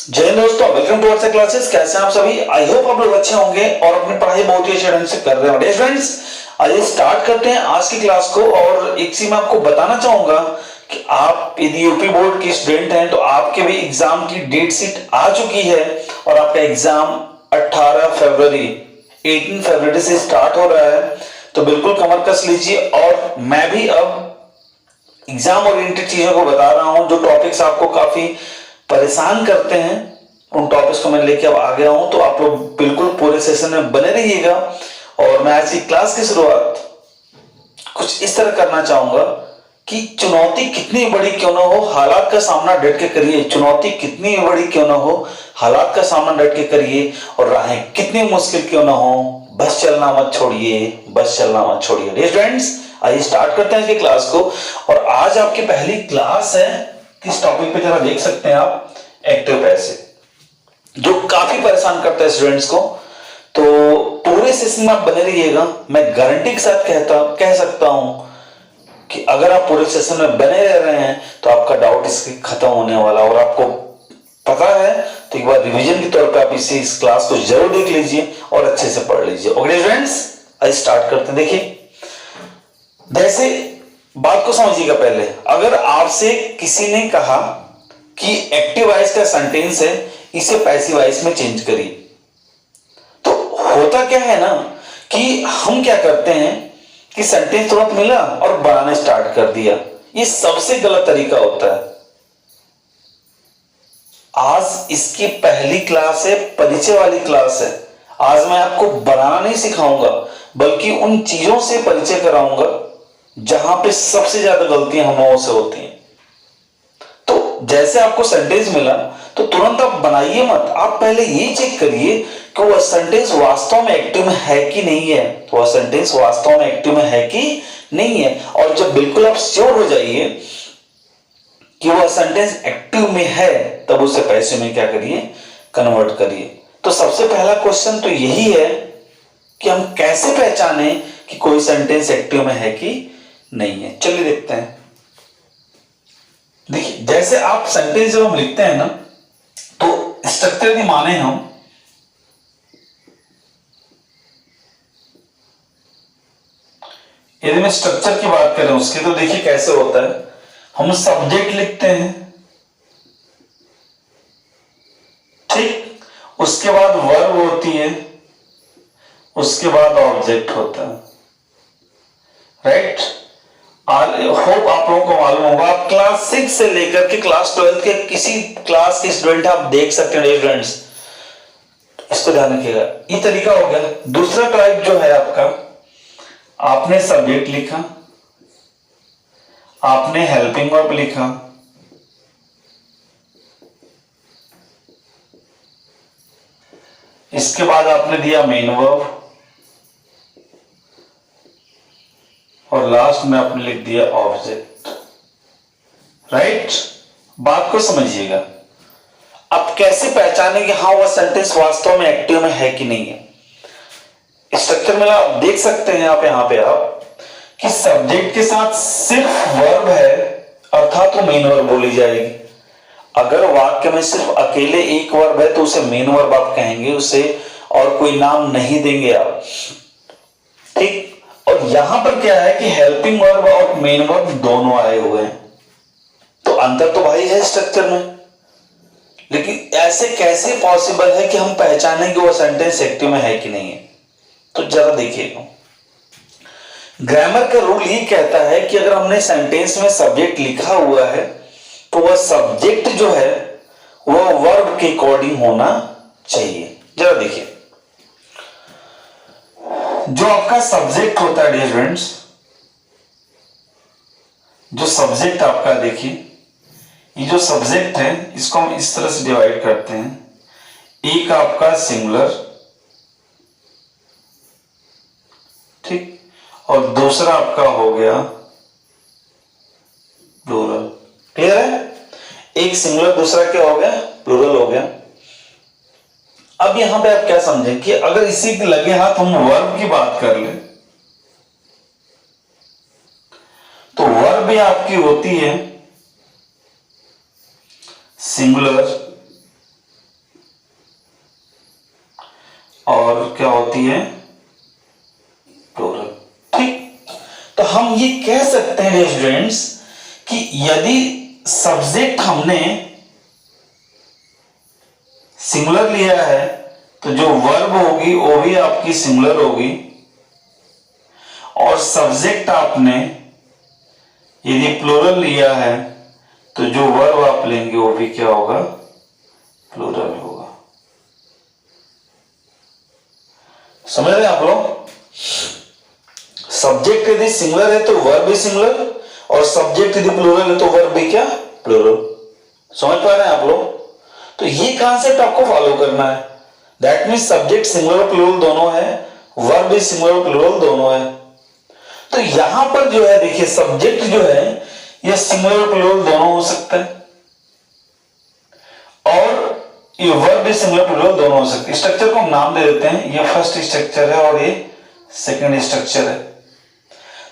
जय हिंद दोस्तों, welcome to our classes. कैसे हैं आप सभी? आई होप आप लोग अच्छे होंगे और अपनी पढ़ाई बहुत ही अच्छे ढंग से कर रहे होंगे। फ्रेंड्स, आइए स्टार्ट करते हैं आज की क्लास को। और एक चीज मैं आपको बताना चाहूंगा कि आप यदि यूपी बोर्ड के स्टूडेंट हैं तो आपके भी एग्जाम की डेट शीट आ चुकी है और आपका एग्जाम 18 फरवरी 18 फरवरी से स्टार्ट हो रहा है। तो बिल्कुल कमर कस लीजिए। और मैं भी अब एग्जाम ओरिएंटेड चीजों को बता रहा हूं, जो टॉपिक्स आपको काफी परेशान करते हैं उन टॉपिक्स को मैं लेके अब आ गया हूं। तो आप लोग बिल्कुल पूरे सेशन में बने रहिएगा। और मैं आज की क्लास की शुरुआत कुछ इस तरह करना चाहूंगा कि चुनौती कितनी बड़ी क्यों ना हो, हालात का सामना डट के करिए। चुनौती कितनी बड़ी क्यों ना हो, हालात का सामना डट के करिए। और राहें कितनी मुश्किल क्यों ना हो, बस चलना मत छोड़िए, बस चलना मत छोड़िए। डियर फ्रेंड्स, आइए स्टार्ट करते हैं इसकी क्लास को। और आज आपकी पहली क्लास है। किस टॉपिक पे जरा देख सकते हैं आप? एक्टिव पैसे, जो काफी परेशान करता है स्टूडेंट्स को। तो पूरे सेशन में आप बने रहिएगा। मैं गारंटी के साथ कह सकता हूं कि अगर आप पूरे सेशन में बने रह रहे हैं तो आपका डाउट इसके खत्म होने वाला। और आपको पता है तो एक बार रिवीजन के तौर पे आप इस क्लास को जरूर देख लीजिए और अच्छे से पढ़ लीजिए। ओके फ्रेंड्स, आइए स्टार्ट करते हैं। देखिए, जैसे बात को समझिएगा। पहले अगर आपसे किसी ने कहा कि एक्टिव वॉइस का सेंटेंस है, इसे पैसिव वॉइस में चेंज करिए, तो होता क्या है ना कि हम क्या करते हैं कि सेंटेंस तुरंत मिला और बनाना स्टार्ट कर दिया। ये सबसे गलत तरीका होता है। आज इसकी पहली क्लास है, परिचय वाली क्लास है। आज मैं आपको बनाना नहीं सिखाऊंगा, बल्कि उन चीजों से परिचय कराऊंगा जहां पे सबसे ज्यादा गलतियां हम लोगों से होती हैं। तो जैसे आपको सेंटेंस मिला तो तुरंत आप बनाइए मत। आप पहले ये चेक करिए कि वह सेंटेंस वास्तव में एक्टिव में है कि नहीं है। वह सेंटेंस वास्तव में एक्टिव में है कि नहीं है। और जब बिल्कुल आप श्योर हो जाइए कि वह सेंटेंस एक्टिव में है, तब उसे पैसिव में क्या करिए? कन्वर्ट करिए। तो सबसे पहला क्वेश्चन तो यही है कि हम कैसे पहचाने कि कोई सेंटेंस एक्टिव में है कि नहीं है। चलिए देखते हैं। देखिए, जैसे आप सेंटेंस जब हम लिखते हैं ना, तो स्ट्रक्चर यदि माने हम, यदि मैं स्ट्रक्चर की बात करें उसकी, तो देखिए कैसे होता है। हम सब्जेक्ट लिखते हैं, ठीक, उसके बाद वर्ब होती है, उसके बाद ऑब्जेक्ट होता है, राइट। होप आप लोगों को मालूम होगा। आप क्लास 6 से लेकर के क्लास 12 के किसी क्लास के स्टूडेंट आप देख सकते हैं फ्रेंड्स। इसको ध्यान रखिएगा। ये तरीका हो गया। दूसरा टाइप जो है आपका, आपने सब्जेक्ट लिखा, आपने हेल्पिंग वर्ब लिखा, इसके बाद आपने दिया मेन वर्ब, और लास्ट में आपने लिख दिया ऑब्जेक्ट, राइट। बात को समझिएगा। अब कैसे पहचाने कि हाँ वह सेंटेंस वास्तव में एक्टिव में है कि नहीं है। स्ट्रक्चर में आप देख सकते हैं आप यहां पे आप कि सब्जेक्ट के साथ सिर्फ वर्ब है, अर्थात वो मेन वर्ब बोली जाएगी। अगर वाक्य में सिर्फ अकेले एक वर्ब है तो उसे मेन वर्ब आप कहेंगे, उसे और कोई नाम नहीं देंगे आप, ठीक। और यहां पर क्या है कि हेल्पिंग वर्ब और मेन वर्ब दोनों आए हुए हैं। तो अंतर तो भाई है स्ट्रक्चर में। लेकिन ऐसे कैसे पॉसिबल है कि हम पहचानें कि वो सेंटेंस एक्टिव में है कि नहीं है? तो जरा देखिएगा। ग्रामर का रूल ये कहता है कि अगर हमने सेंटेंस में सब्जेक्ट लिखा हुआ है तो वह सब्जेक्ट जो है वह वर्ब के अकॉर्डिंग होना चाहिए। जरा देखिए, जो आपका सब्जेक्ट होता है डियर फ्रेंड्स, जो सब्जेक्ट आपका, देखिए ये जो सब्जेक्ट है इसको हम इस तरह से डिवाइड करते हैं। एक आपका सिंगुलर, ठीक, और दूसरा आपका हो गया प्लूरल। क्लियर है? एक सिंगुलर, दूसरा क्या हो गया? प्लूरल हो गया। अब यहां पे आप क्या समझें कि अगर इसी के लगे हाथ हम वर्ब की बात कर लें तो वर्ब भी आपकी होती है सिंगुलर, होती है प्लूरल। ठीक, तो हम ये कह सकते हैं स्टूडेंट्स कि यदि सब्जेक्ट हमने सिंगुलर लिया है तो जो वर्ब होगी वो भी आपकी सिंगुलर होगी, और सब्जेक्ट आपने यदि प्लूरल लिया है तो जो वर्ब आप लेंगे वो भी क्या होगा, प्लूरल होगा। समझ रहे हैं आप लोग? सब्जेक्ट यदि सिंगुलर है तो वर्ब भी सिंगुलर, और सब्जेक्ट यदि प्लूरल है तो वर्ब भी क्या, प्लूरल। समझ पा रहे हैं आप लोग? तो ये कॉन्सेप्ट आपको फॉलो करना है। That means subject singular plural दोनों है, वर्ब भी सिंगुलर प्लूरल दोनों है। तो यहां पर जो है देखिए, सब्जेक्ट जो है ये सिंगुलर प्लूरल दोनों हो सकता है, और ये वर्ब भी सिंगुलर प्लूरल दोनों हो सकते हैं। स्ट्रक्चर को हम नाम दे देते हैं, ये फर्स्ट स्ट्रक्चर है और ये सेकंड स्ट्रक्चर है।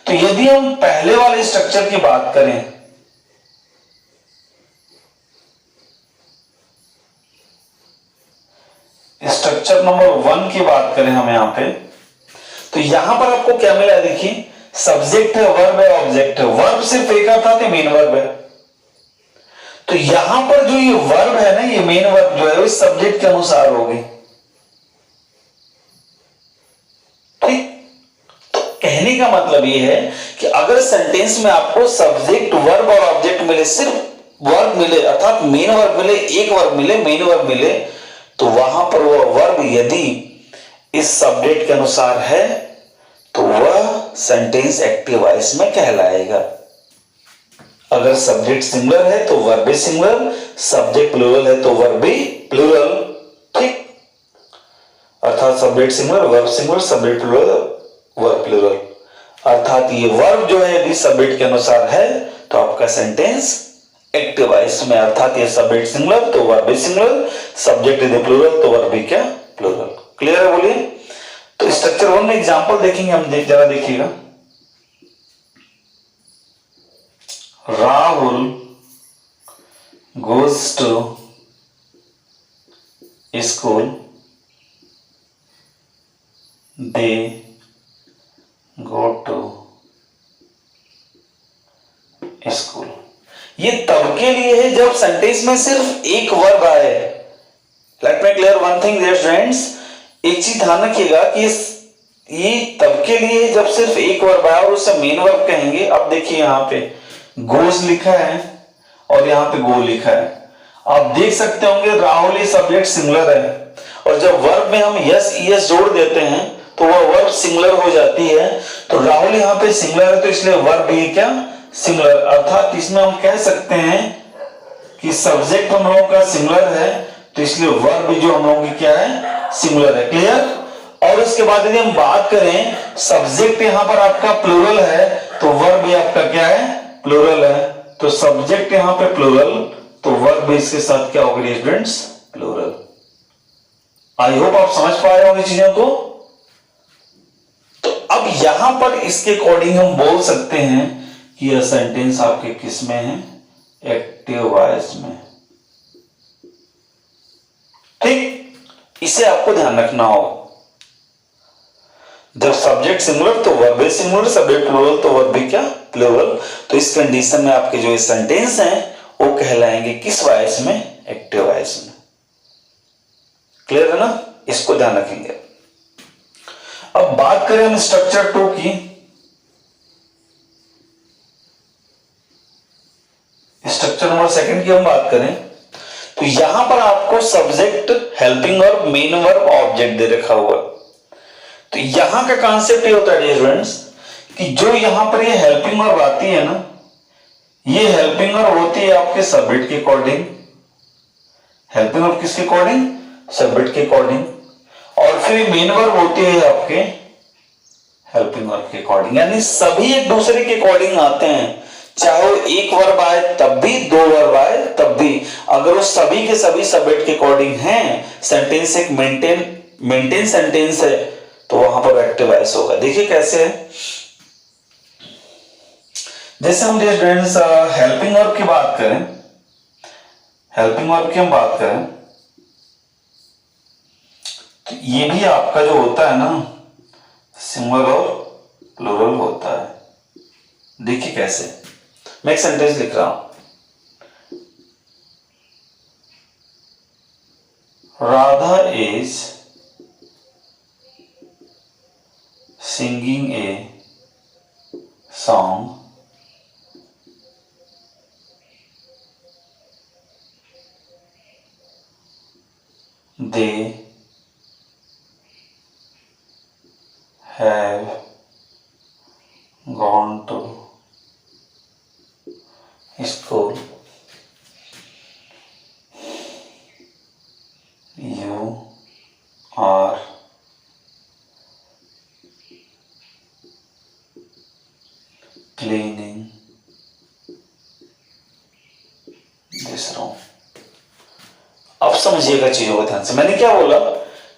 तो यदि हम पहले वाले स्ट्रक्चर की बात करें, स्ट्रक्चर नंबर 1 की बात करें हम यहां पे, तो यहां पर आपको क्या मिला है देखिए, सब्जेक्ट है, वर्ब है, ऑब्जेक्ट है। वर्ब सिर्फ एक आता है, मेन वर्ब है। तो यहां पर जो ये वर्ब है ना, ये मेन वर्ब जो है वो सब्जेक्ट के अनुसार होगी। ठीक, तो कहने का मतलब ये है कि अगर सेंटेंस में आपको सब्जेक्ट, वर्ब और ऑब्जेक्ट मिले, सिर्फ वर्ब मिले अर्थात मेन वर्ब मिले, एक वर्ब मिले, मेन वर्ब मिले, तो वहां पर वह वर्ब यदि इस सब्जेक्ट के अनुसार है तो वह सेंटेंस एक्टिव वॉइस में कहलाएगा। अगर सब्जेक्ट सिंगुलर है तो वर्ब भी सिंगुलर, सब्जेक्ट प्लूरल है तो वर्ब भी प्लूरल। ठीक, अर्थात subject singular, verb singular, subject plural, verb plural. अर्थात ये वर्ब जो है यदि सब्जेक्ट के अनुसार है तो आपका सेंटेंस एक्टिव वॉइस में, अर्थात ये सब्जेक्ट सिंगुलर तो वर्ब भी सिंगुलर, सब्जेक्ट यदि प्लूरल तो वर्ब भी क्या, प्लूरल। क्लियर है? बोलिए। तो स्ट्रक्चर 1 में एग्जांपल देखेंगे हम, जरा देखिएगा। Rahul goes to school, they go to school। ये तब के लिए है जब सेंटेंस में सिर्फ एक वर्ब आए। Let me clear one thing dear friends, एक चीज ध्यान रखिएगा कि ये तब के लिए जब सिर्फ एक वर्ब आया और उसे मेन वर्ब कहेंगे। अब देखिए यहाँ पे गोज लिखा है और यहाँ पे गो लिखा है। आप देख सकते होंगे राहुल ये सब्जेक्ट सिंगुलर है, और जब वर्ब में हम यस ईएस जोड़ देते हैं तो वह वर्ब सिंगुलर हो जाती है। तो राहुल यहाँ पे सिंगुलर है तो इसलिए वर्ब भी क्या, सिंगुलर। अर्थात इसमें हम कह सकते हैं कि सब्जेक्ट हम लोगों का सिंगुलर है तो इसलिए वर्ब भी जो हम लोगों की क्या है, सिंगुलर है। क्लियर? और उसके बाद यदि हम बात करें, सब्जेक्ट यहां पर आपका प्लूरल है तो वर्ब भी आपका क्या है, प्लूरल है। तो सब्जेक्ट यहां पे प्लूरल तो वर्ब भी इसके साथ क्या होगा स्टूडेंट्स, प्लूरल। आई होप आप समझ पा रहे होंगे चीजों को। तो अब यहां पर इसके अकॉर्डिंग हम बोल सकते हैं कि यह सेंटेंस आपके किस में है, एक्टिव वॉइस में। ठीक, इसे आपको ध्यान रखना होगा। जब सब्जेक्ट सिंगुलर तो वर्ब भी सिंगुलर, सब्जेक्ट प्लूरल तो वर्ब भी क्या, प्लूरल। तो इस कंडीशन में आपके जो सेंटेंस हैं वो कहलाएंगे किस वॉइस में, एक्टिव वॉइस में। क्लियर है ना? इसको ध्यान रखेंगे। अब बात करें हम स्ट्रक्चर 2 की। स्ट्रक्चर नंबर 2 की हम बात करें तो यहां पर आपको subject, helping verb, main verb, object दे रखा हुआ। तो यहां का कॉन्सेप्ट ये होता है स्टूडेंट्स कि जो यहां पर ये हेल्पिंग वर्ब आती है ना, ये हेल्पिंग वर्ब होती है आपके सब्जेक्ट के अकॉर्डिंग। हेल्पिंग वर्ब किसके अकॉर्डिंग, सब्जेक्ट के अकॉर्डिंग। और फिर मेन वर्ब होती है आपके हेल्पिंग वर्ब के अकॉर्डिंग। यानी सभी एक दूसरे के अकॉर्डिंग आते हैं, चाहे वो एक वर्ब आए तब भी, दो वर्ब आए तब भी। अगर वो सभी के सभी सब्जेक्ट के अकॉर्डिंग हैं, सेंटेंस एक मेंटेन सेंटेंस है, तो वहां पर एक्टिव वॉइस होगा। देखिए कैसे है। जैसे हम स्टूडेंट्स हेल्पिंग वर्ब की बात करें, हेल्पिंग वर्ब की हम बात करें तो ये भी आपका जो होता है ना सिंगुलर और प्लूरल होता है। देखिए कैसे, मैं एक सेंटेंस लिख रहा हूं, Radha is singing a song they have gone to school. You are cleaning this room. अब समझिएगा चीजों को ध्यान से। मैंने क्या बोला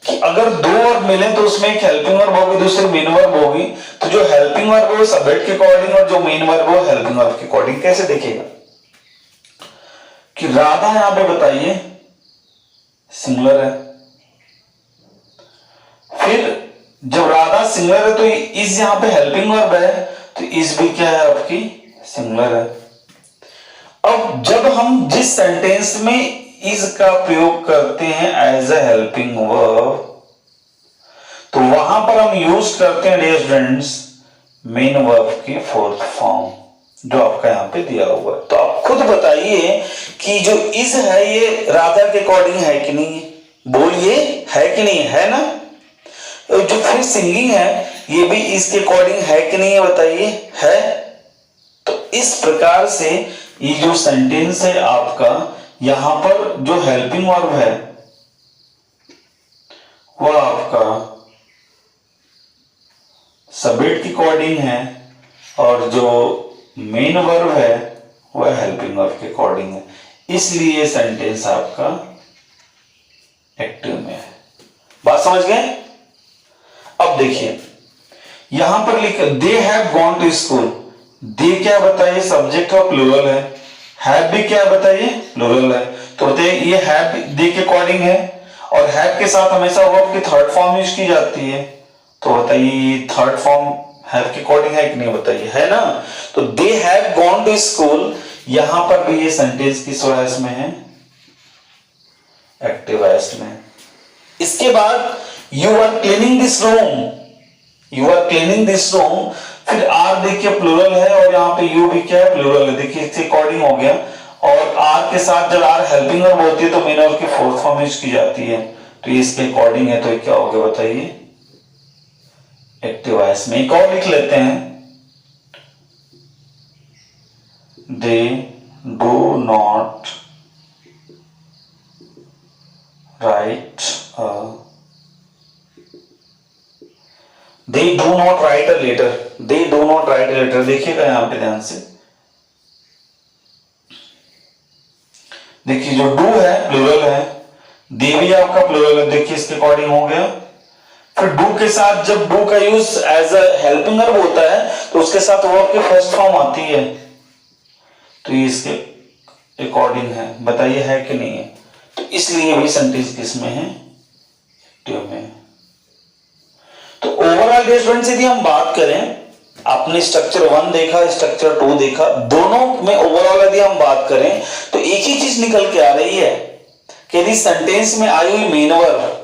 कि अगर दो वर्ब मिले तो उसमें एक हेल्पिंग वर्ब होगी, दूसरी मेन वर्ब होगी। तो जो हेल्पिंग वर्ब है वो सब्जेक्ट के अकॉर्डिंग और जो मेन वर्ब है वो हेल्पिंग वर्ब के अकॉर्डिंग। कैसे देखिएगा कि राधा यहां पे बताइए सिंगुलर है, फिर जब राधा सिंगुलर है तो इस यहां पे हेल्पिंग वर्ब है, तो इस भी क्या है आपकी सिंगुलर है। अब जब हम जिस सेंटेंस में इस का प्रयोग करते हैं एज अ हेल्पिंग वर्ब, तो वहां पर हम यूज करते हैं डियर स्टूडेंट्स मेन वर्ब की फोर्थ फॉर्म, जो आपका यहां पे दिया हुआ है। तो आप खुद बताइए कि जो इज है ये राधा के अकॉर्डिंग है कि नहीं, बोलिए है कि नहीं, है ना। जो फिर सिंगिंग है ये भी इसके अकॉर्डिंग है कि नहीं, बताइए है। तो इस प्रकार से ये जो सेंटेंस है आपका, यहां पर जो हेल्पिंग वर्ब है वह आपका सब्जेक्ट के अकॉर्डिंग है और जो मेन वर्ब है वह हेल्पिंग वर्ब के अकॉर्डिंग है, इसलिए ये सेंटेंस आपका एक्टिव में है। बात समझ गए। अब देखिए यहां पर लिखा they have gone to school. They क्या बताइए सब्जेक्ट और प्लूरल है, हैव भी क्या बताइए प्लूरल है। तो बताइए ये हैव दे के अकॉर्डिंग है और हैव के साथ हमेशा वर्ब की थर्ड फॉर्म यूज की जाती है। तो बताइए थर्ड फॉर्म हैव के अकॉर्डिंग है कि नहीं, बताइए है ना। तो they have gone to school, यहां पर भी ये सेंटेंस किस वॉइस में है, एक्टिव वॉइस में। इसके बाद you are cleaning this room, you are cleaning this room, फिर आर देखिए प्लूरल है और यहाँ पे यू भी क्या है प्लूरल है, देखिए इसके अकॉर्डिंग हो गया। और आर के साथ जब आर हेल्पिंग वर्ब होती है तो मेन वर्ब की फोर्थ फॉर्म यूज की जाती है, तो ये इसके अकॉर्डिंग है, तो ये क्या हो गया बताइए एक्टिव वॉइस में। एक और लिख लेते हैं, they do not write they do not write a letter, they do not write a letter. देखिएगा यहां पे ध्यान से, देखिए जो डू है प्लूरल है, दे भी आपका प्लूरल है, देखिए इसके अकॉर्डिंग हो गया। फिर डू के साथ जब डू का use as a helping verb होता है तो उसके साथ वर्ब की फर्स्ट फॉर्म आती है, तो ये इसके अकॉर्डिंग है, बताइए है कि नहीं है। तो इसलिए भी सेंटेंस किसमें है, एक्टिव में। तो ओवरऑल स्टूडेंट्स यदि हम बात करें, आपने स्ट्रक्चर 1 देखा, स्ट्रक्चर 2 देखा, दोनों में ओवरऑल यदि हम बात करें तो एक ही चीज निकल के आ रही है कि यदि सेंटेंस में आई हुई मेन वर्ब,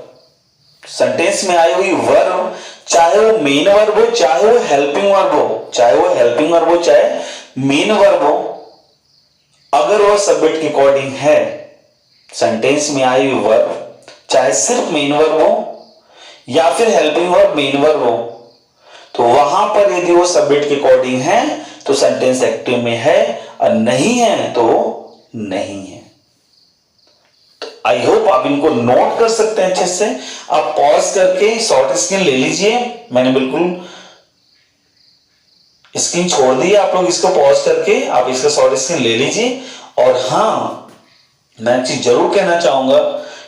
सेंटेंस में आई हुई वर्ब, चाहे वो मेन वर्ब हो चाहे वो हेल्पिंग वर्ब हो, चाहे वो हेल्पिंग वर्ब हो चाहे मेन वर्ब हो, अगर वो सब्जेक्ट के अकॉर्डिंग है, सेंटेंस में आई हुई वर्ब चाहे सिर्फ मेन वर्ब हो या फिर हेल्पिंग वर्ब मेन वर्ब हो, तो वहां पर यदि वो सब्जेक्ट के अकॉर्डिंग है तो सेंटेंस एक्टिव में है, और नहीं है तो नहीं है। तो आई होप आप इनको नोट कर सकते हैं अच्छे से। आप पॉज करके शॉर्ट स्क्रीन ले लीजिए, मैंने बिल्कुल स्क्रीन छोड़ दी है, आप लोग इसको पॉज करके आप इसका शॉर्ट स्क्रीन ले लीजिए। और हाँ, मैं एक चीज जरूर कहना चाहूंगा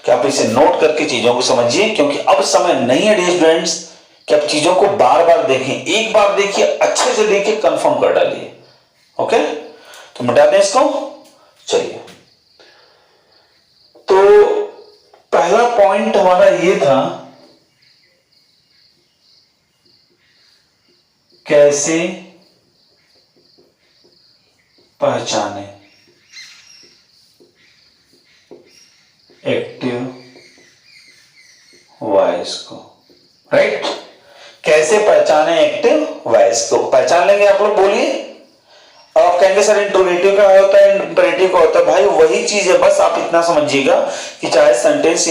कि आप इसे नोट करके चीजों को समझिए, क्योंकि अब समय नहीं है डियर स्टूडेंट्स कि आप चीजों को बार बार देखें, एक बार देखिए, अच्छे से देखिए, कंफर्म कर डालिए। ओके, तो मिटा दें इसको। चलिए, तो पहला पॉइंट हमारा ये था कैसे पहचाने एक्टिव वॉइस को, राइट। कैसे पहचाने एक्टिव वॉइस को, पहचान लेंगे आप लोग, बोलिए। अब आप कहेंगे सर इंट्रोगेटिव का होता है, इंपरेटिव का होता है। भाई वही चीज है, बस आप इतना समझिएगा कि चाहे सेंटेंस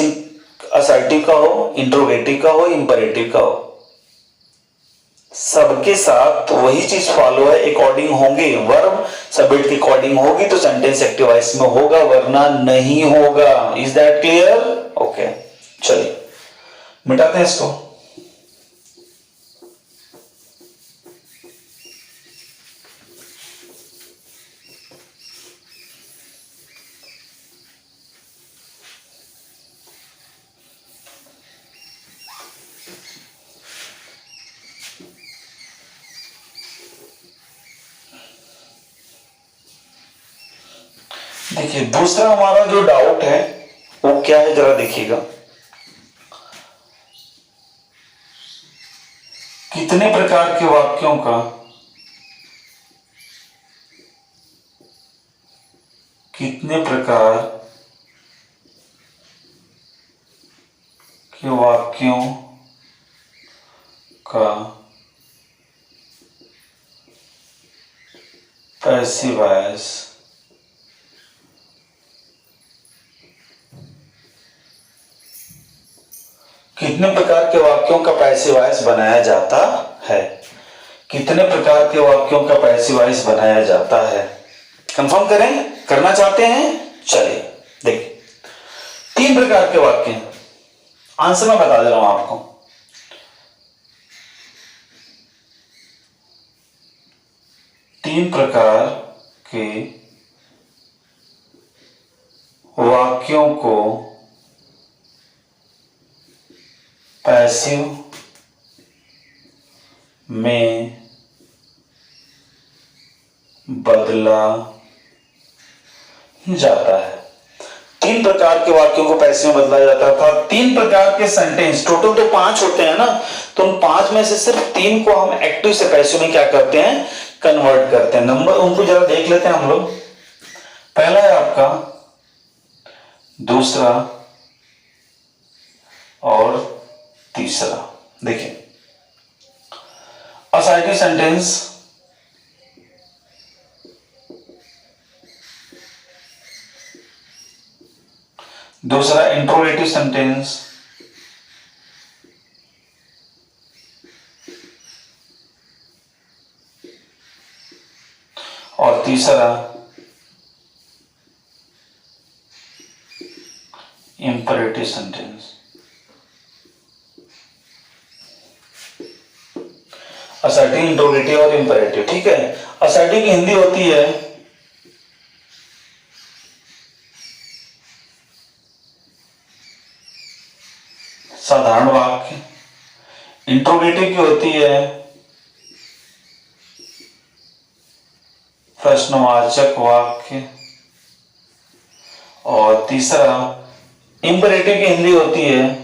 असर्टिव का हो, इंट्रोगेटिव का हो, इंपरेटिव का हो, सबके साथ वही चीज फॉलो है, अकॉर्डिंग होंगे। वर्ब सब्जेक्ट के अकॉर्डिंग होगी तो सेंटेंस एक्टिव वॉइस में होगा, वरना नहीं होगा। Is that clear? ओके, चलिए मिटाते हैं इसको। देखिए दूसरा हमारा जो डाउट है वो क्या है, जरा देखिएगा। कितने प्रकार के वाक्यों का कितने प्रकार के वाक्यों का पैसिव वॉइस कितने प्रकार के वाक्यों का पैसिव वॉइस बनाया जाता है? कितने प्रकार के वाक्यों का पैसिव वॉइस बनाया जाता है? कंफर्म करें, करना चाहते हैं? चलिए देखिए, 3 प्रकार के वाक्य, आंसर मैं बता दे रहा हूं आपको। तीन प्रकार के वाक्यों को पैसिव में बदला जाता है। 3 प्रकार के वाक्यों को पैसिव में बदला जाता था। 3 प्रकार के सेंटेंस, टोटल तो 5 होते हैं ना, तो उन 5 में से सिर्फ 3 को हम एक्टिव से पैसिव में क्या करते हैं, कन्वर्ट करते हैं। नंबर उनको जरा देख लेते हैं हम लोग। पहला है आपका, दूसरा और तीसरा। देखिए असर्टिव सेंटेंस, दूसरा इंट्रोगेटिव सेंटेंस, और तीसरा इंपरेटिव सेंटेंस। असर्टिव, इंट्रोगेटिव और इंपरेटिव, ठीक है। असर्टिव की हिंदी होती है साधारण वाक्य, इंट्रोगेटिव की होती है प्रश्नवाचक वाक्य, और तीसरा इंपरेटिव की हिंदी होती है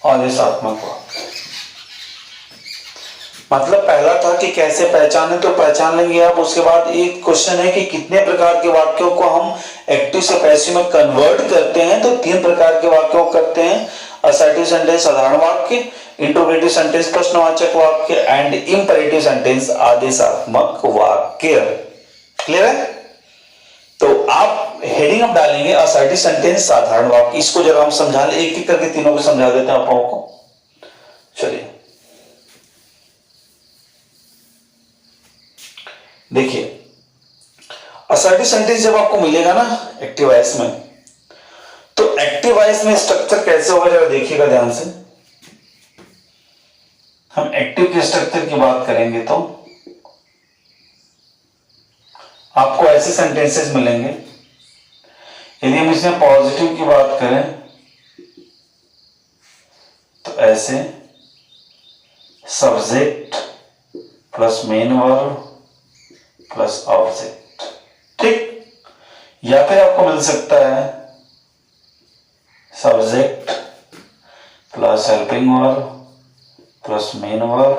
आदेशात्मक वाक्य। मतलब पहला था कि कैसे पहचाने, तो पहचान लेंगे आप। उसके बाद एक क्वेश्चन है कि कितने प्रकार के वाक्यों को हम एक्टिव से पैसिव में कन्वर्ट करते हैं, तो 3 प्रकार के वाक्यों को करते हैं। असर्टिव सेंटेंस साधारण वाक्य, इंट्रोगेटिव सेंटेंस प्रश्नवाचक वाक्य, एंड इंपरेटिव सेंटेंस आदेशात्मक वाक्य। क्लियर है? तो आप हेडिंग अप डालेंगे असर्टिव सेंटेंस साधारण वाक्य। इसको जरा हम समझा लें, एक एक करके तीनों को समझा देते हैं आप लोगों को। चलिए देखिए, असर्टिव सेंटेंस जब आपको मिलेगा ना एक्टिव वॉइस में, तो एक्टिव वॉइस में स्ट्रक्चर कैसे होगा जरा देखिएगा ध्यान से। हम एक्टिव के स्ट्रक्चर की बात करेंगे तो आपको ऐसे सेंटेंसेस मिलेंगे। यदि हम इसमें पॉजिटिव की बात करें तो ऐसे subject plus main verb plus object, ठीक। या फिर आपको मिल सकता है subject plus helping verb plus main verb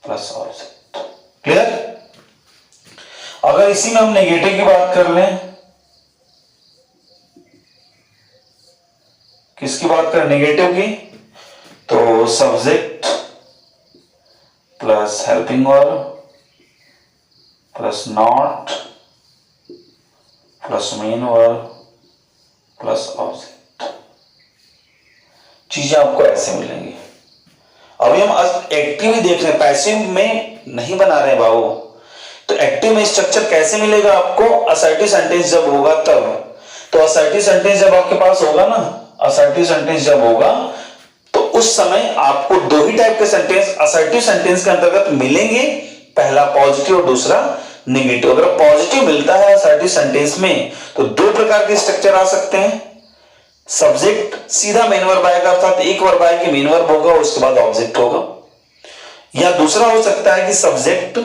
plus object. Clear? अगर इसी में हम नेगेटिव की बात कर लें, किसकी बात करें? नेगेटिव की, तो subject plus helping verb plus not plus main verb plus object. चीजें आपको ऐसे मिलेंगी। अभी हम एक्टिव ही देख रहे हैं, पैसिव में नहीं बना रहे हैं बाबू। तो एक्टिव में स्ट्रक्चर कैसे मिलेगा आपको? असर्टिव सेंटेंस जब होगा तब। तो असर्टिव सेंटेंस जब आपके पास होगा ना, असर्टिव सेंटेंस जब होगा तो उस समय आपको दो ही टाइप के सेंटेंस असर्टिव सेंटेंस के अंतर्गत मिलेंगे, पहला पॉजिटिव और दूसरा नेगेटिव। अगर पॉजिटिव मिलता है असर्टिव सेंटेंस में तो दो प्रकार के स्ट्रक्चर आ सकते हैं। सब्जेक्ट सीधा मेन वर्ब आएगा, अर्थात एक वर्ब आएगी, मेन वर्ब होगा, उसके बाद ऑब्जेक्ट होगा। या दूसरा हो सकता है कि subject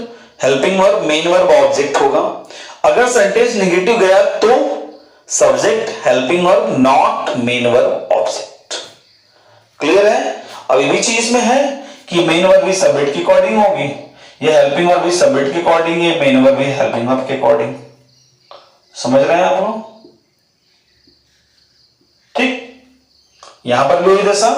helping verb main verb object होगा। अगर सेंटेंस नेगेटिव गया तो subject helping verb not main verb object. Clear है? अब ये भी चीज में है कि मेन वर्ब भी सब्जेक्ट के अकॉर्डिंग होगी, ये हेल्पिंग वर्ब भी सब्जेक्ट के अकॉर्डिंग, ये मेन वर्ब भी हेल्पिंग वर्ब के अकॉर्डिंग। समझ रहे हैं आप लोग? ठीक, यहां पर भी वही दशा,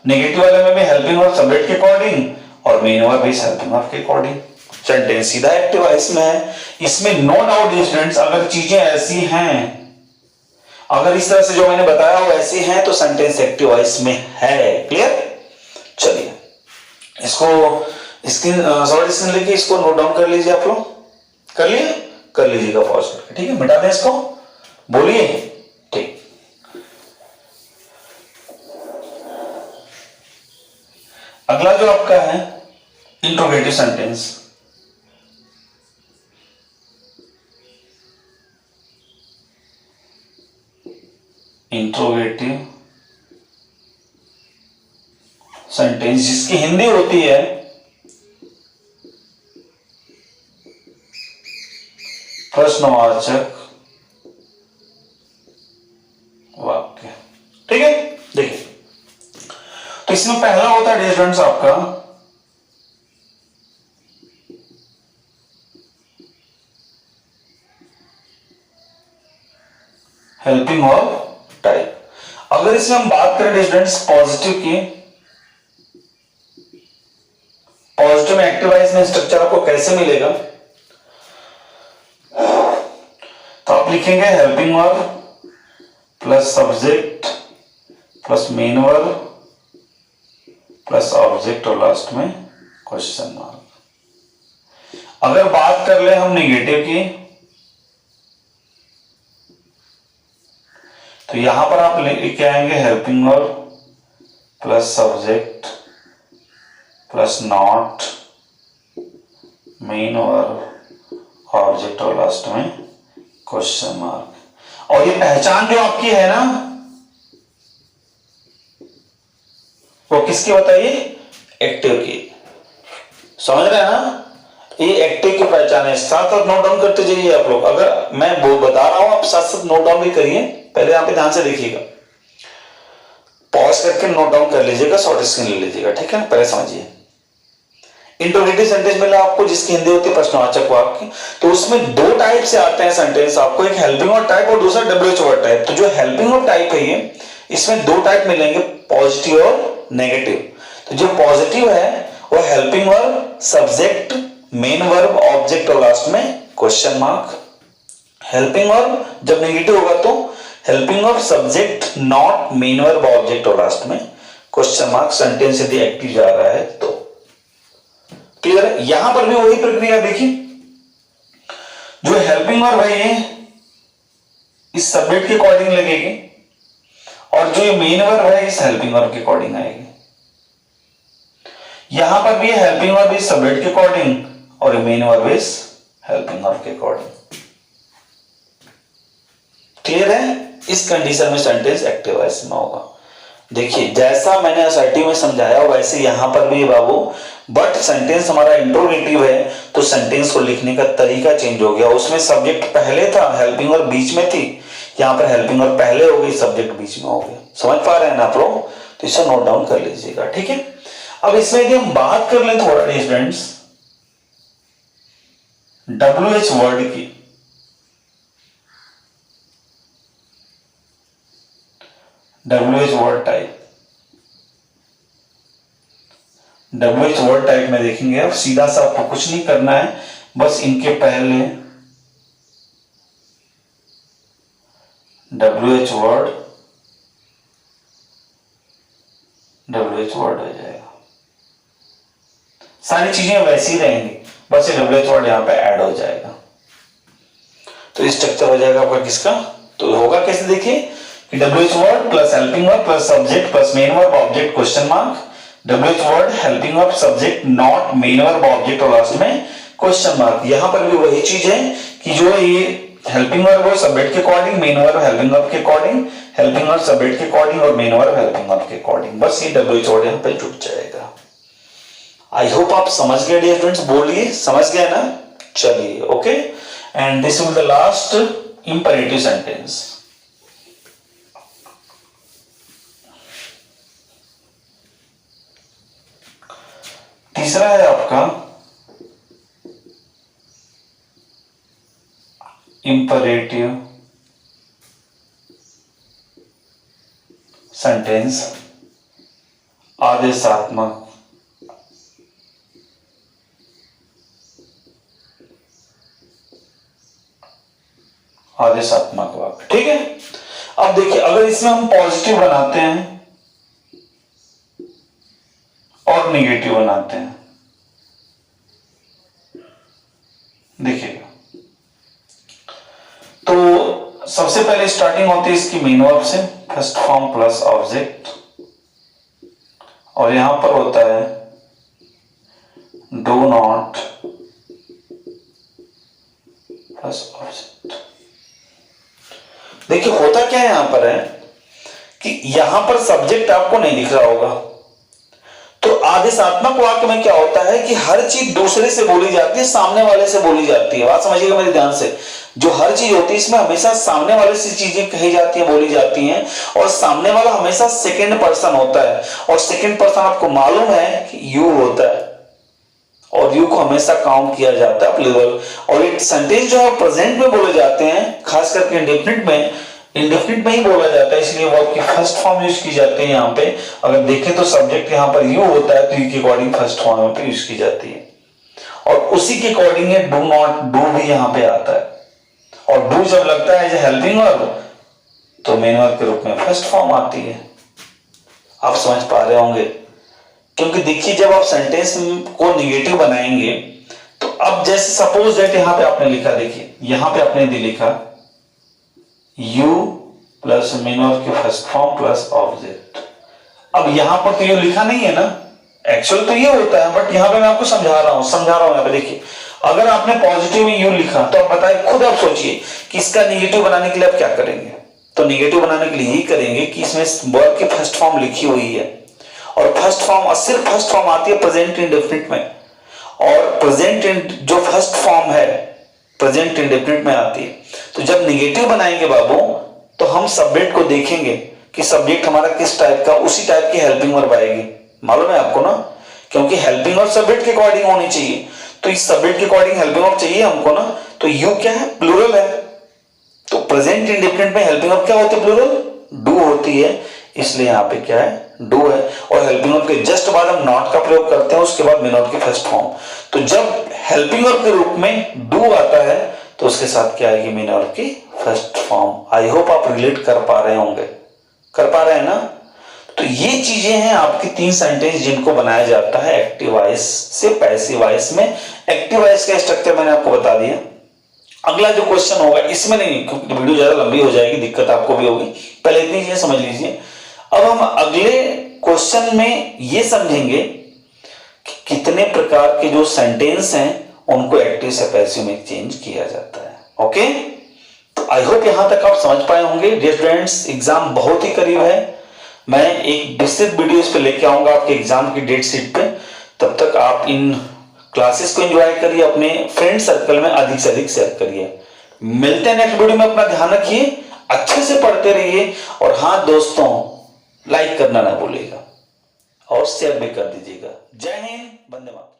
नेगेटिव वाले में भी हेल्पिंग वर्ब सब्जेक्ट के अकॉर्डिंग और मेन वर्ब भी हेल्पिंग वर्ब के अकॉर्डिंग। सेंटेंस सीधा एक्टिव वॉइस में है। इसमें नो डाउट स्टूडेंट्स, अगर चीजें ऐसी हैं, अगर इस तरह से जो मैंने बताया वो ऐसी हैं तो सेंटेंस एक्टिव वॉइस में है। क्लियर? चलिए इसको स्क्रीन सॉरी स्क्रीन लेके इसको नोट डाउन कर लीजिए आप लोग। कर लिए? कर लीजिएगा पॉज करके। ठीक है, मिटा दें इसको, बोलिए। ठीक, अगला जो आपका है इंट्रोगेटिव सेंटेंस। इंट्रोगेटिव सेंटेंस जिसकी हिंदी होती है प्रश्नवाचक वाक्य। ठीक है, देखिए तो इसमें पहला होता है डिफरेंस आपका हेल्पिंग वर्ब टाइप। अगर इसमें हम बात करें स्टूडेंट्स पॉजिटिव की, पॉजिटिव में एक्टिव वॉइस में स्ट्रक्चर आपको कैसे मिलेगा? तो आप लिखेंगे helping verb plus subject plus main verb plus object और लास्ट में क्वेश्चन मार्क। अगर बात कर ले हम नेगेटिव की, तो यहां पर आप लेके आएंगे helping verb plus subject plus not main verb object और लास्ट में क्वेश्चन मार्क। और ये पहचान जो आपकी है ना वो किसकी बताइए? एक्टिव की। समझ रहे हैं ना? ये एक्टिव की पहचान है। साथ साथ नोट डाउन करते जाइए आप लोग। अगर मैं वो बता रहा हूं आप साथ साथ नोट डाउन भी करिए। पहले यहां पे ध्यान से देखिएगा, पॉज करके नोट डाउन कर लीजिएगा, शॉर्ट स्क्रीन ले लीजिएगा। ठीक है ना? पहले समझिए इंट्रोगेटिव सेंटेंस मिला आपको जिसकी हिंदी होती है प्रश्नवाचक वाक्य। तो उसमें दो टाइप से आते हैं सेंटेंस आपको, एक हेल्पिंग वर्ब टाइप और दूसरा डब्ल्यूएच वर्ब टाइप। तो जो हेल्पिंग वर्ब टाइप है ये, इसमें दो टाइप मिलेंगे, पॉजिटिव और नेगेटिव। तो जो पॉजिटिव है वो helping verb subject main verb object और लास्ट में क्वेश्चन मार्क। हेल्पिंग वर्ब जब नेगेटिव होगा तो helping verb subject not main verb object और लास्ट में क्वेश्चन मार्क। सेंटेंस यदि एक्टिव जा रहा है तो। क्लियर है? यहां पर भी वही प्रक्रिया देखिए, जो हेल्पिंग वर्ब है ये इस सब्जेक्ट के अकॉर्डिंग लगेगी और जो ये मेन वर्ब है इस हेल्पिंग वर्ब के अकॉर्डिंग आएगी। यहां पर भी हेल्पिंग वर्ब इस सब्जेक्ट के अकॉर्डिंग और मेन वर्ब इस हेल्पिंग वर्ब के अकॉर्डिंग। क्लियर है? इस कंडीशन में सेंटेंस एक्टिव वॉइस में होगा। देखिए जैसा मैंने असर्टिव में समझाया वैसे यहां पर भी बाबू, बट सेंटेंस हमारा इंट्रोगेटिव है तो सेंटेंस को लिखने का तरीका चेंज हो गया। उसमें सब्जेक्ट पहले था, हेल्पिंग वर्ब बीच में थी, यहाँ पर हेल्पिंग वर्ब पहले हो गई, सब्जेक्ट बीच में हो गया। समझ पा रहे हैं ना आप लोग? तो इसे नोट डाउन कर लीजिएगा, ठीक है। अब इसमें यदि हम बात कर लें थोड़ा स्टूडेंट्स WH वर्ड की, WH word type, WH word type में देखेंगे। अब सीधा सा आपको कुछ नहीं करना है, बस इनके पहले WH वर्ड हो जाएगा। सारी चीजें वैसी रहेंगी, बस ये WH वर्ड यहां पे ऐड हो जाएगा। तो इस स्ट्रक्चर हो जाएगा आपका किसका? तो होगा कैसे, देखिए कि WH word plus helping verb plus subject plus main verb object question mark, WH word helping verb subject not main verb object और लास्ट में क्वेश्चन मार्क। यहां पर भी वही चीज है कि जो ये हेल्पिंग वर्ब हो सब्जेक्ट के according, main verb helping verb के अकॉर्डिंग, हेल्पिंग वर्ब सब्जेक्ट के अकॉर्डिंग और मेन वर्ब हेल्पिंग वर्ब के अकॉर्डिंग। बस ये WH वर्ड यहां पे जुड़ जाएगा। आई होप आप समझ गए डियर स्टूडेंट्स, बोलिए समझ गए ना? चलिए okay, and this will the last imperative sentence. तीसरा है आपका इंपरेटिव सेंटेंस, आदेशात्मक वाक्य, ठीक है। अब देखिए अगर इसमें हम पॉजिटिव बनाते हैं और निगेटिव बनाते हैं, देखिएगा तो सबसे पहले स्टार्टिंग होती है इसकी मेन वर्ब से, फर्स्ट फॉर्म प्लस ऑब्जेक्ट, और यहां पर होता है डू नॉट प्लस ऑब्जेक्ट। देखिए होता क्या है यहां पर है कि यहां पर सब्जेक्ट आपको नहीं दिख रहा होगा, तो आदेशात्मक वाक्य में क्या होता है कि हर चीज दूसरे से बोली जाती है, सामने वाले से बोली जाती है। बात समझिएगा मेरे ध्यान से, जो हर चीज होती है इसमें हमेशा सामने वाले से चीजें कही जाती हैं, बोली जाती हैं, और सामने वाला हमेशा सेकंड पर्सन होता है, और सेकंड पर्सन आपको मालूम है कि यू होता है, और यू को हमेशा काउंट किया जाता है प्लूरल। और ये सेंटेंस जो है प्रेजेंट में बोले जाते हैं, खास करके इंडेफिनिट में ही बोला जाता है, इसलिए वर्ब की फर्स्ट फॉर्म यूज की जाती है। यहाँ पे अगर देखें तो सब्जेक्ट यहाँ पर यू होता है, तो यू के अकॉर्डिंग फर्स्ट फॉर्म पे यूज की जाती है, और उसी के अकॉर्डिंग है डू नॉट, डू भी यहाँ पे आता है, और डू जब लगता है एज ए हेल्पिंग वर्ब तो मेन वर्ब के रूप में फर्स्ट फॉर्म आती है। आप समझ पा रहे होंगे, क्योंकि देखिए जब आप सेंटेंस को निगेटिव बनाएंगे तो अब जैसे सपोज दैट यहां पे आपने लिखा, देखिए यहां पे आपने लिखा यू प्लस मेन वर्ब की फर्स्ट फॉर्म प्लस ऑब्जेक्ट। अब यहां पर तो ये लिखा नहीं है ना, एक्चुअल तो ये होता है, बट यहां पे मैं आपको समझा रहा हूं यहां पे। देखिए अगर आपने पॉजिटिव में यू लिखा तो आप बताइए, खुद आप सोचिए कि इसका निगेटिव बनाने के लिए आप क्या करेंगे। तो निगेटिव बनाने के लिए यही करेंगे कि इसमें वर्ब की फर्स्ट फॉर्म लिखी हुई है, और फर्स्ट फॉर्म सिर्फ फर्स्ट फॉर्म आती है प्रेजेंट इंडेफिनिट में, और प्रेजेंट जो फर्स्ट फॉर्म है प्रेजेंट इंडेफिनिट में आती है। तो जब निगेटिव बनाएंगे बाबू तो हम सब्जेक्ट को देखेंगे कि सब्जेक्ट हमारा किस टाइप का, उसी टाइप की हेल्पिंग वर्ब आएगी। मालूम है आपको ना, क्योंकि हेल्पिंग वर्ब सब्जेक्ट के अकॉर्डिंग होनी चाहिए, तो इस सब्जेक्ट के अकॉर्डिंग हेल्पिंग वर्ब चाहिए हमको ना। तो यू क्या है, प्लूरल है, तो प्रेजेंट इंडेफिनिट में हेल्पिंग वर्ब क्या होती है, प्लूरल डू होती है, इसलिए यहाँ पे क्या है डू है। और हेल्पिंग वर्ब के जस्ट बाद हम नॉट का प्रयोग करते हैं, उसके बाद मेन वर्ब की फर्स्ट फॉर्म। तो जब हेल्पिंग वर्ब के रूप में डू आता है तो उसके साथ क्या आएगी, मेन वर्ब की फर्स्ट फॉर्म। आई होप आप रिलेट कर पा रहे होंगे, कर पा रहे हैं ना। तो ये चीजें हैं आपकी 3 सेंटेंस जिनको बनाया जाता है एक्टिव वॉइस से पैसिव वॉइस में। एक्टिव वॉइस का स्ट्रक्चर मैंने आपको बता दिया। अगला जो क्वेश्चन होगा इसमें नहीं, क्योंकि वीडियो ज्यादा लंबी हो जाएगी, दिक्कत आपको भी होगी, पहले इतनी चीजें समझ लीजिए। अब हम अगले क्वेश्चन में ये समझेंगे कि कितने प्रकार के जो सेंटेंस हैं उनको एक्टिव से पैसिव में चेंज किया जाता है। ओके, तो आई होप यहां तक आप समझ पाए होंगे। डियर फ्रेंड्स, एग्जाम बहुत ही करीब है, मैं एक विस्तृत वीडियो इस पे लेके आऊंगा आपके एग्जाम की डेट शीट पे। तब तक आप इन क्लासेस को एंजॉय करिए, अपने फ्रेंड सर्कल में अधिक से अधिक शेयर करिए। मिलते हैं नेक्स्ट वीडियो में, अपना ध्यान रखिए। अच्छे से पढ़ते रहिए और हाँ दोस्तों, लाइक करना ना भूलिएगा और शेयर भी कर दीजिएगा। जय हिंद, वंदे मातरम।